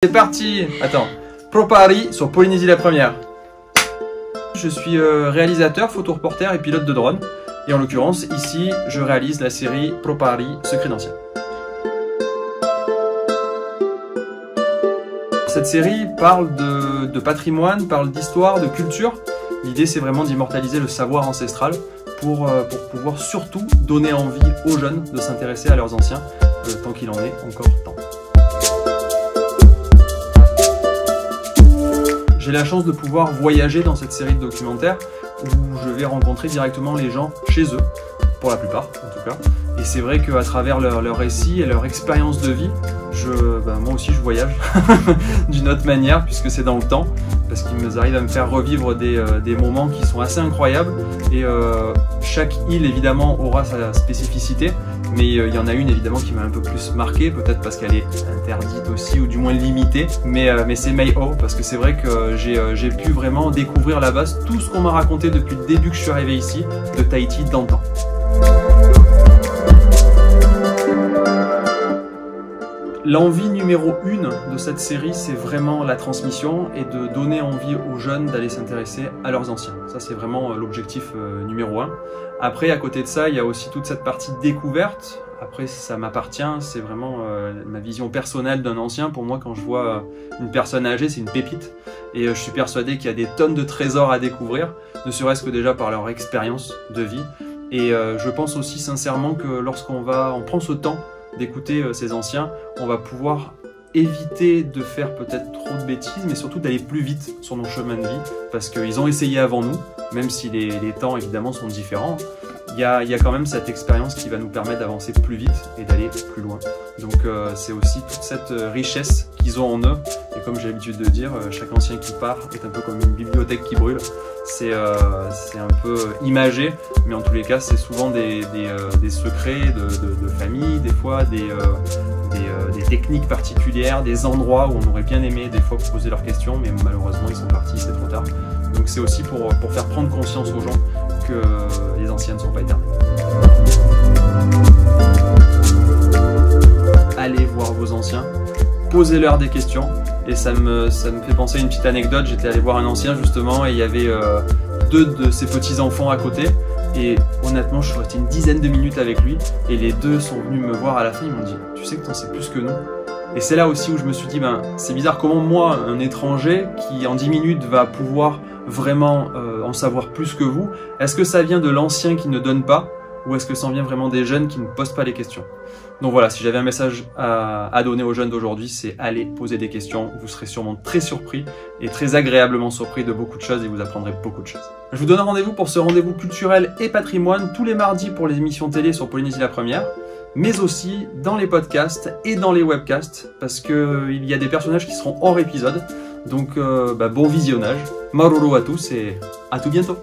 C'est parti. Attends, Propari sur Polynésie la première. Je suis réalisateur, photoreporter et pilote de drone. Et en l'occurrence, ici, je réalise la série Propari, Secret d'Anciens. Cette série parle de patrimoine, parle d'histoire, de culture. L'idée, c'est vraiment d'immortaliser le savoir ancestral pour pouvoir surtout donner envie aux jeunes de s'intéresser à leurs anciens, tant qu'il en est encore temps. J'ai la chance de pouvoir voyager dans cette série de documentaires où je vais rencontrer directement les gens chez eux, pour la plupart en tout cas. Et c'est vrai qu'à travers leur récit et leur expérience de vie, moi aussi je voyage d'une autre manière puisque c'est dans le temps, parce qu'ils arrivent à me faire revivre des moments qui sont assez incroyables. Et chaque île évidemment aura sa spécificité, mais il y en a une évidemment qui m'a un peu plus marqué, peut-être parce qu'elle est interdite aussi, ou du moins limitée, mais c'est Mae O, parce que c'est vrai que j'ai pu vraiment découvrir là-bas tout ce qu'on m'a raconté depuis le début que je suis arrivé ici, de Tahiti d'antan. L'envie numéro 1 de cette série, c'est vraiment la transmission et de donner envie aux jeunes d'aller s'intéresser à leurs anciens. Ça, c'est vraiment l'objectif numéro 1. Après, à côté de ça, il y a aussi toute cette partie découverte. Après, ça m'appartient, c'est vraiment ma vision personnelle d'un ancien. Pour moi, quand je vois une personne âgée, c'est une pépite. Et je suis persuadé qu'il y a des tonnes de trésors à découvrir, ne serait-ce que déjà par leur expérience de vie. Et je pense aussi sincèrement que lorsqu'on prend ce temps d'écouter ces anciens, on va pouvoir éviter de faire peut-être trop de bêtises, mais surtout d'aller plus vite sur nos chemins de vie, parce qu'ils ont essayé avant nous, même si les temps évidemment sont différents. Il y a quand même cette expérience qui va nous permettre d'avancer plus vite et d'aller plus loin. Donc c'est aussi toute cette richesse qu'ils ont en eux. Et comme j'ai l'habitude de dire, chaque ancien qui part est un peu comme une bibliothèque qui brûle. C'est un peu imagé, mais en tous les cas, c'est souvent des secrets de famille, des fois des techniques particulières, des endroits où on aurait bien aimé des fois poser leurs questions, mais malheureusement ils sont partis, c'est trop tard. Donc c'est aussi pour faire prendre conscience aux gens que les anciens ne sont pas éternels. Allez voir vos anciens, posez-leur des questions. Et ça me fait penser à une petite anecdote. J'étais allé voir un ancien justement et il y avait deux de ses petits-enfants à côté. Et honnêtement, je suis resté une dizaine de minutes avec lui. Et les deux sont venus me voir à la fin, ils m'ont dit « Tu sais que t'en sais plus que nous ?» Et c'est là aussi où je me suis dit « C'est bizarre comment moi, un étranger qui en 10 minutes va pouvoir vraiment en savoir plus que vous, est-ce que ça vient de l'ancien qui ne donne pas, ou est-ce que ça vient vraiment des jeunes qui ne posent pas les questions ?» Donc voilà, si j'avais un message à donner aux jeunes d'aujourd'hui, c'est aller poser des questions. Vous serez sûrement très surpris et très agréablement surpris de beaucoup de choses et vous apprendrez beaucoup de choses. Je vous donne un rendez-vous pour ce rendez-vous culturel et patrimoine tous les mardis pour les émissions télé sur Polynésie la première, mais aussi dans les podcasts et dans les webcasts, parce qu'il y a des personnages qui seront hors épisode. Donc bon visionnage, maruru à tous et à tout bientôt.